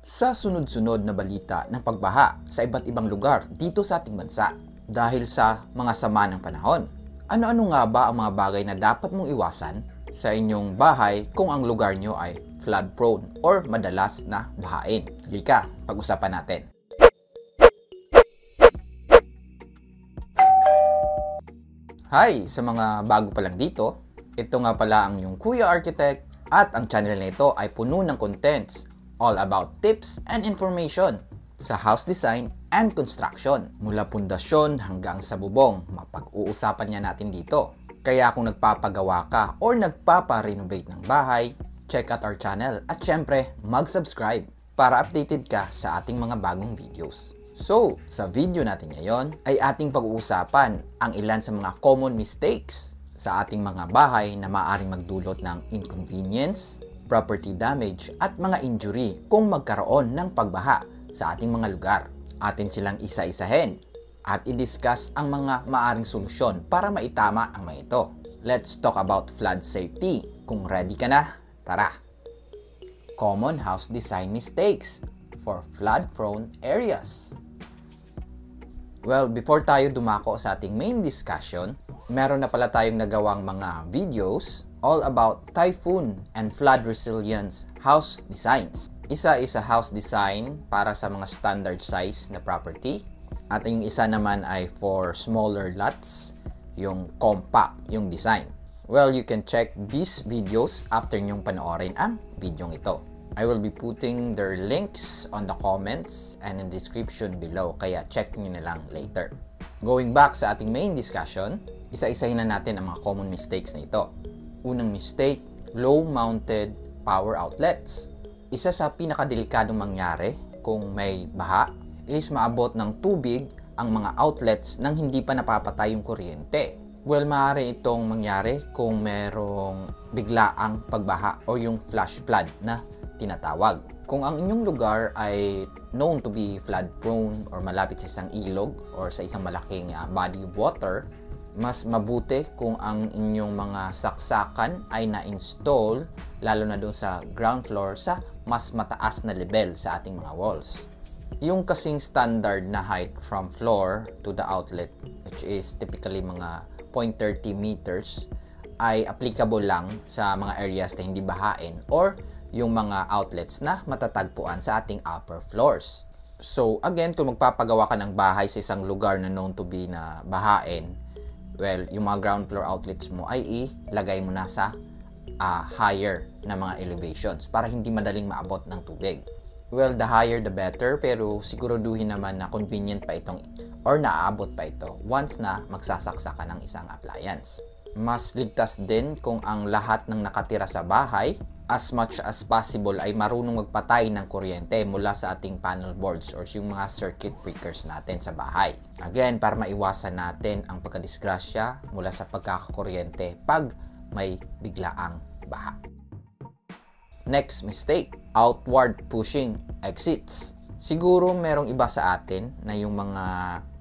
Sa sunod-sunod na balita ng pagbaha sa iba't ibang lugar dito sa ating bansa dahil sa mga sama ng panahon. Ano-ano nga ba ang mga bagay na dapat mong iwasan sa inyong bahay kung ang lugar nyo ay flood prone or madalas na bahain? Halika, pag-usapan natin. Hi! Sa mga bago pa lang dito, ito nga pala ang yung Kuya Architect at ang channel na ito ay puno ng contents all about tips and information sa house design and construction. Mula pundasyon hanggang sa bubong, mapag-uusapan niya natin dito. Kaya kung nagpapagawa ka or nagpapa-renovate ng bahay, check out our channel at syempre mag-subscribe para updated ka sa ating mga bagong videos. So, sa video natin ngayon ay ating pag-uusapan ang ilan sa mga common mistakes sa ating mga bahay na maaaring magdulot ng inconvenience, property damage at mga injury kung magkaroon ng pagbaha sa ating mga lugar. Atin silang isa-isahin at i-discuss ang mga maaring solusyon para maitama ang mga ito. Let's talk about flood safety. Kung ready ka na, tara! Common house design mistakes for flood-prone areas. Well, before tayo dumako sa ating main discussion, meron na pala tayong nagawang mga videos all about typhoon and flood resilience house designs. Isa house design para sa mga standard size na property. At yung isa naman ay for smaller lots, yung compact yung design. Well, you can check these videos after nyong panoorin ang video ito. I will be putting their links on the comments and in the description below, kaya check nyo na lang later. Going back sa ating main discussion, isa-isahin na natin ang mga common mistakes na ito. Unang mistake, low-mounted power outlets. Isa sa pinakadelikadong mangyari kung may baha is maabot ng tubig ang mga outlets nang hindi pa napapatay yung kuryente. Well, maaari itong mangyari kung merong biglaang pagbaha o yung flash flood na tinatawag. Kung ang inyong lugar ay known to be flood prone or malapit sa isang ilog or sa isang malaking body of water, mas mabuti kung ang inyong mga saksakan ay na-install lalo na doon sa ground floor sa mas mataas na level sa ating mga walls. Yung kasing standard na height from floor to the outlet, which is typically mga 0.30 meters, ay applicable lang sa mga areas na hindi bahain or yung mga outlets na matatagpuan sa ating upper floors. So again, kung magpapagawa ka ng bahay sa isang lugar na known to be na bahain, well, yung mga ground floor outlets mo ay ilagay mo na sa higher na mga elevations para hindi madaling maabot ng tubig. Well, the higher the better, pero siguraduhin naman na convenient pa itong or naaabot pa ito once na magsasaksa ka ng isang appliance. Mas ligtas din kung ang lahat ng nakatira sa bahay as much as possible ay marunong magpatay ng kuryente mula sa ating panel boards or yung mga circuit breakers natin sa bahay. Again, para maiwasan natin ang pagkadisgrasya mula sa pagkakakuryente pag may biglaang baha. Next mistake, outward pushing exits. Siguro merong iba sa atin na yung mga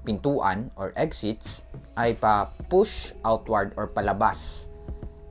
pintuan or exits ay pa-push outward or palabas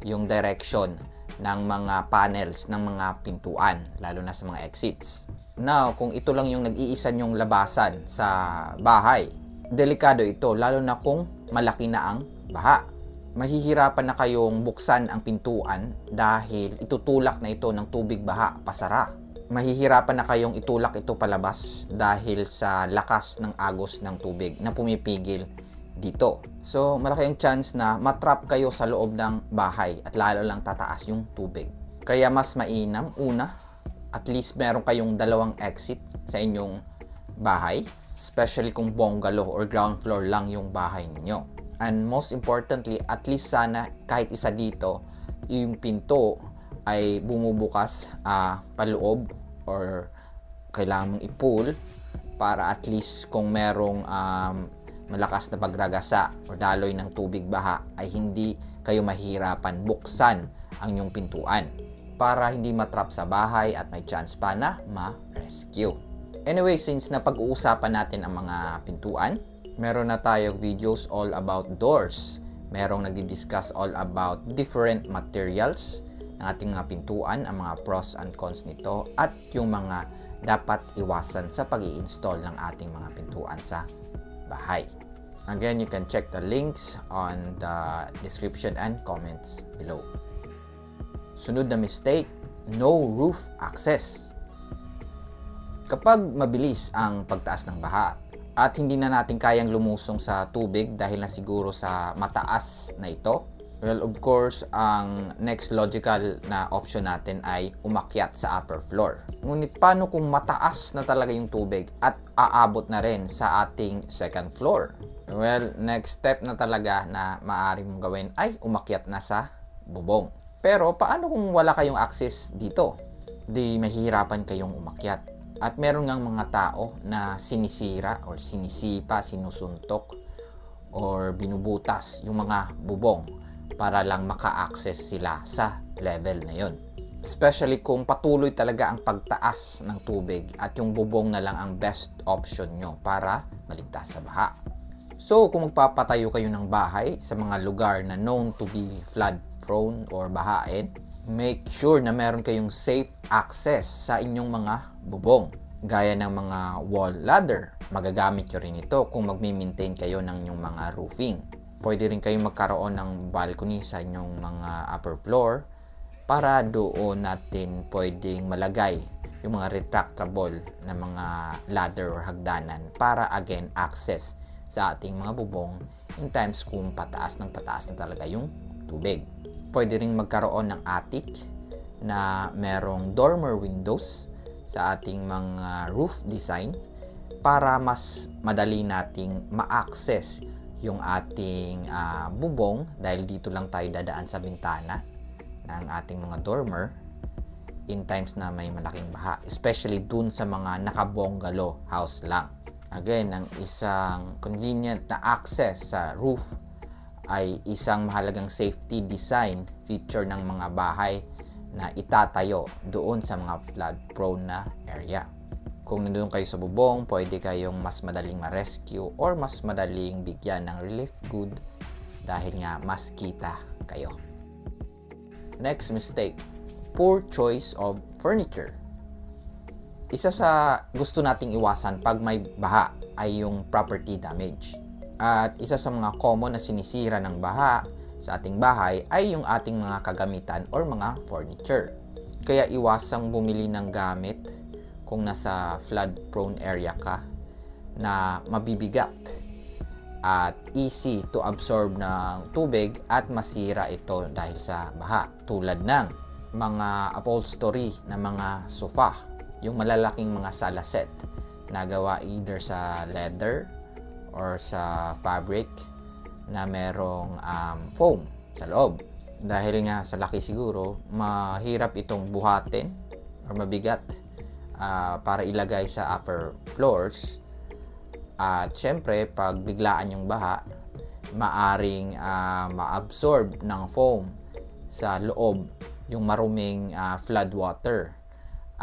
yung direction ng mga panels ng mga pintuan, lalo na sa mga exits. Now, kung ito lang yung nag-iisa yung labasan sa bahay, delikado ito, lalo na kung malaki na ang baha. Mahihirapan na kayong buksan ang pintuan dahil itutulak na ito ng tubig baha pasara. Mahihirapan na kayong itulak ito palabas dahil sa lakas ng agos ng tubig na pumipigil dito. So, malaki ang chance na matrap kayo sa loob ng bahay at lalo lang tataas yung tubig. Kaya mas mainam, una, at least meron kayong dalawang exit sa inyong bahay, especially kung bungalow or ground floor lang yung bahay niyo. And most importantly, at least sana kahit isa dito, yung pinto ay bumubukas paloob or kailangan mong i-pull para at least kung merong malakas na pagragasa o daloy ng tubig baha ay hindi kayo mahirapan buksan ang inyong pintuan para hindi matrap sa bahay at may chance pa na ma-rescue. Anyway, since napag-uusapan natin ang mga pintuan, meron na tayong videos all about doors. Merong nagdi-discuss all about different materials ng ating mga pintuan, ang mga pros and cons nito, at yung mga dapat iwasan sa pag-i-install ng ating mga pintuan sa bahay. Again, you can check the links on the description and comments below. Sunod na mistake, no roof access. Kapag mabilis ang pagtaas ng baha at hindi na natin kayang lumusong sa tubig dahil na siguro sa mataas na ito, well, of course, ang next logical na option natin ay umakyat sa upper floor. Ngunit paano kung mataas na talaga yung tubig at aabot na rin sa ating second floor? Well, next step na talaga na maaari mong gawin ay umakyat na sa bubong. Pero paano kung wala kayong access dito? Di mahihirapan kayong umakyat. At meron ngang mga tao na sinisira or sinisipa, sinusuntok or binubutas yung mga bubong para lang maka-access sila sa level na yon. Especially kung patuloy talaga ang pagtaas ng tubig at yung bubong na lang ang best option nyo para maligtas sa baha. So, kung magpapatayo kayo ng bahay sa mga lugar na known to be flood prone or bahain, make sure na meron kayong safe access sa inyong mga bubong. Gaya ng mga wall ladder, magagamit nyo rin ito kung magmi-maintain kayo ng inyong mga roofing. Pwede rin kayong magkaroon ng balcony sa inyong mga upper floor para doon natin pwedeng malagay yung mga retractable na mga ladder or hagdanan para again access sa ating mga bubong in times kung pataas na talaga yung tubig. Pwede rin magkaroon ng attic na merong dormer windows sa ating mga roof design para mas madali nating ma-access yung ating bubong dahil dito lang tayo dadaan sa bintana ng ating mga dormer in times na may malaking baha, especially dun sa mga nakabungalow house lang. Again, ang isang convenient na access sa roof ay isang mahalagang safety design feature ng mga bahay na itatayo doon sa mga flood prone na area. Kung nandoon kayo sa bubong, pwede kayong mas madaling ma-rescue or mas madaling bigyan ng relief good dahil nga mas kita kayo. Next mistake, poor choice of furniture. Isa sa gusto nating iwasan pag may baha ay yung property damage. At isa sa mga common na sinisira ng baha sa ating bahay ay yung ating mga kagamitan or mga furniture. Kaya iwasang bumili ng gamit kung nasa flood prone area ka na mabibigat at easy to absorb ng tubig at masira ito dahil sa baha. Tulad ng mga upholstery na mga sofa, yung malalaking mga sala set na gawa either sa leather or sa fabric na merong foam sa loob. Dahil nga sa laki siguro, mahirap itong buhatin or mabigat para ilagay sa upper floors. At syempre, pag biglaan yung baha, maaring ma-absorb ng foam sa loob yung maruming flood water.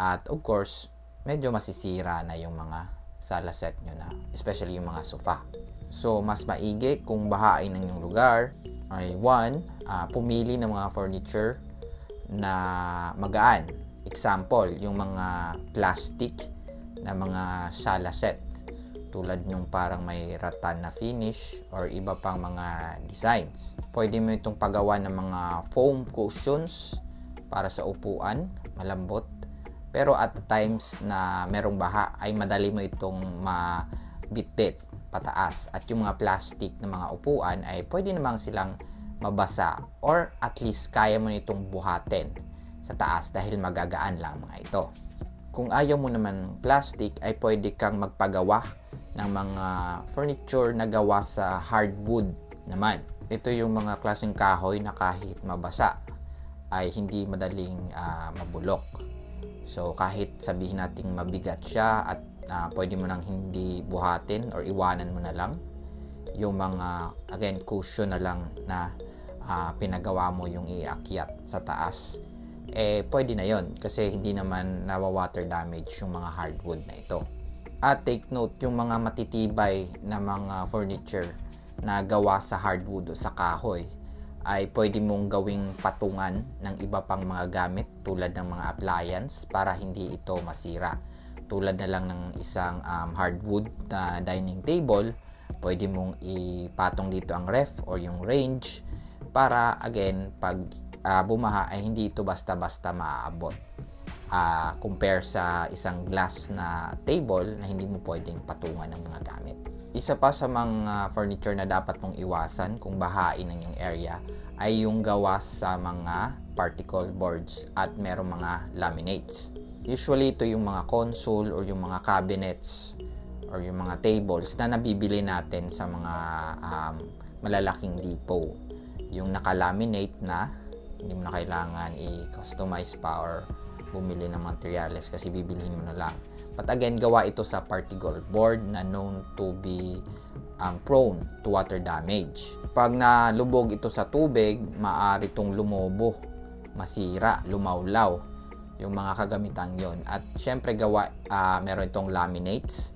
At of course, medyo masisira na yung mga sala set nyo na, especially yung mga sofa. So, mas maigi kung bahain ng inyong lugar ay pumili ng mga furniture na magaan. Example, yung mga plastic na mga sala set tulad nung parang may rattan na finish or iba pang mga designs. Pwede mo itong pagawa ng mga foam cushions para sa upuan, malambot. Pero at the times na merong baha ay madali mo itong mabitbit pataas at yung mga plastic na mga upuan ay pwede namang silang mabasa or at least kaya mo nitong buhatin sa taas dahil magagaan lang mga ito. Kung ayaw mo naman plastic ay pwede kang magpagawa ng mga furniture na gawa sa hardwood naman. Ito yung mga klaseng kahoy na kahit mabasa ay hindi madaling mabulok. So kahit sabihin nating mabigat siya at pwede mo nang hindi buhatin or iwanan mo na lang yung mga again cushion na lang na pinagawa mo yung iakyat sa taas, pwede na yon kasi hindi naman nawa-water damage yung mga hardwood na ito. At take note, yung mga matitibay na mga furniture na gawa sa hardwood o sa kahoy ay pwede mong gawing patungan ng iba pang mga gamit tulad ng mga appliance para hindi ito masira. tulad na lang ng isang hardwood na dining table, pwede mong ipatong dito ang ref or yung range para again pag bumaha ay hindi ito basta-basta maaabot. Compare sa isang glass na table na hindi mo pwedeng patungan ng mga gamit. Isa pa sa mga furniture na dapat mong iwasan kung bahain ng yung area ay yung gawa sa mga particle boards at merong mga laminates. Usually ito yung mga console or yung mga cabinets or yung mga tables na nabibili natin sa mga malalaking depot. Yung naka-laminate na, hindi mo na kailangan i-customize pa or bumili ng materials kasi bibilihin mo na lang. But again, gawa ito sa particle board na known to be prone to water damage. Pag nalubog ito sa tubig, maaari itong lumobo, masira, lumawlaw yung mga kagamitan yon. At syempre meron itong laminates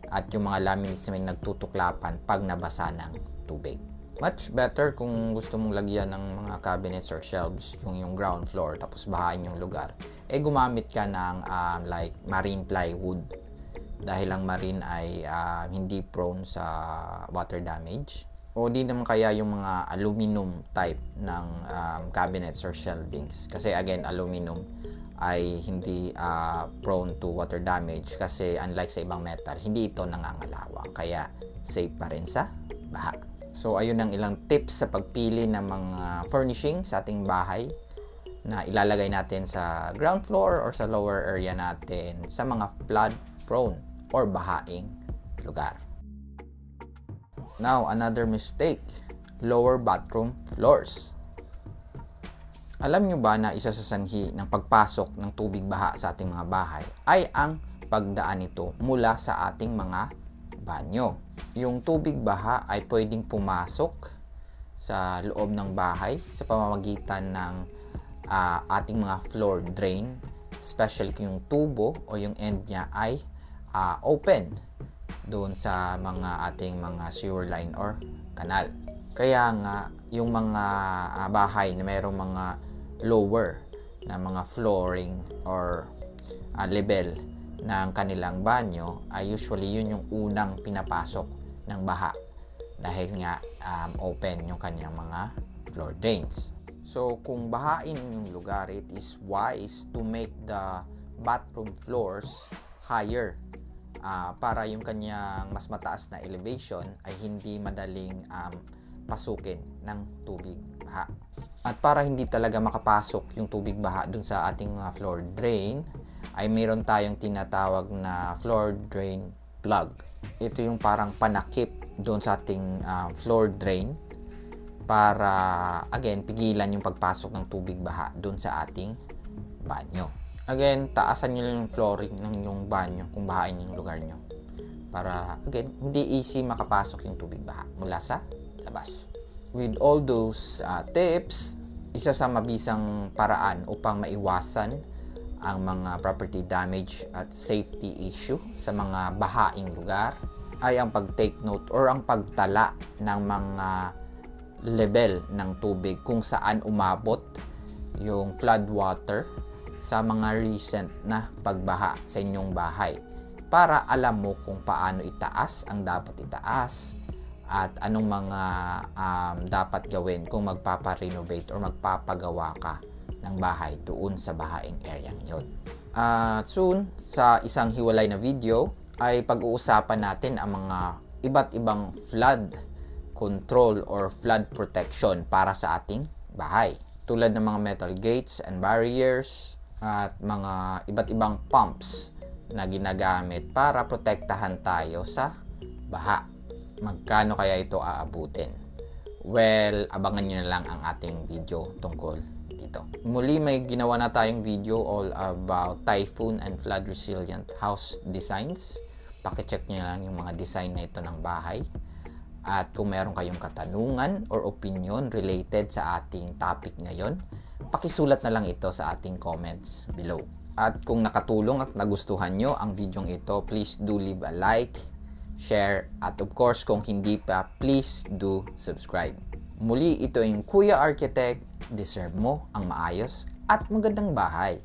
at yung mga laminates na may nagtutuklapan pag nabasa ng tubig. Much better kung gusto mong lagyan ng mga cabinets or shelves yung ground floor tapos bahain yung lugar, gumamit ka ng like marine plywood dahil ang marine ay hindi prone sa water damage. O di naman kaya yung mga aluminum type ng cabinets or shelvings kasi again aluminum ay hindi prone to water damage kasi unlike sa ibang metal, hindi ito nangangalawang kaya safe pa rin sa baha. So ayun ang ilang tips sa pagpili ng mga furnishing sa ating bahay na ilalagay natin sa ground floor or sa lower area natin sa mga flood prone or bahaing lugar. Now, another mistake, lower bathroom floors. Alam nyo ba na isa sa sanhi ng pagpasok ng tubig baha sa ating mga bahay ay ang pagdaan nito mula sa ating mga banyo. Yung tubig baha ay pwedeng pumasok sa loob ng bahay sa pamamagitan ng ating mga floor drain, especially kung yung tubo o yung end niya ay open doon sa ating mga sewer line or kanal. Kaya nga yung mga bahay na mayroong mga lower na mga flooring or level ng kanilang banyo ay usually yun yung unang pinapasok ng baha dahil nga open yung kanyang mga floor drains. So kung bahain yung lugar, it is wise to make the bathroom floors higher para yung kanyang mas mataas na elevation ay hindi madaling pasukin ng tubig baha. At para hindi talaga makapasok yung tubig baha dun sa ating mga floor drain, ay mayroon tayong tinatawag na floor drain plug. Ito yung parang panakip doon sa ating floor drain para again pigilan yung pagpasok ng tubig baha doon sa ating banyo. Again, taasan nyo lang yung flooring ng yung banyo kung bahain yung lugar nyo para again hindi easy makapasok yung tubig baha mula sa labas. With all those tips, isa sa mabisang paraan upang maiwasan ang mga property damage at safety issue sa mga bahaing lugar ay ang pag-take note or ang pagtala ng mga level ng tubig kung saan umabot yung flood water sa mga recent na pagbaha sa inyong bahay para alam mo kung paano itaas ang dapat itaas at anong mga dapat gawin kung magpapa-renovate or magpapagawa ka ng bahay doon sa bahaing area yon. Soon, sa isang hiwalay na video, ay pag-uusapan natin ang mga iba't ibang flood control or flood protection para sa ating bahay. Tulad ng mga metal gates and barriers at mga iba't ibang pumps na ginagamit para protektahan tayo sa baha. Magkano kaya ito aabutin? Well, abangan nyo na lang ang ating video tungkol dito. Muli may ginawa na tayong video all about typhoon and flood resilient house designs. Pakicheck nyo lang yung mga design na ito ng bahay. At kung meron kayong katanungan or opinion related sa ating topic ngayon, pakisulat na lang ito sa ating comments below. At kung nakatulong at nagustuhan nyo ang video ito, please do leave a like, share, at of course kung hindi pa, please do subscribe. Muli, ito yung Kuya Architect. Deserve mo ang maayos at magandang bahay.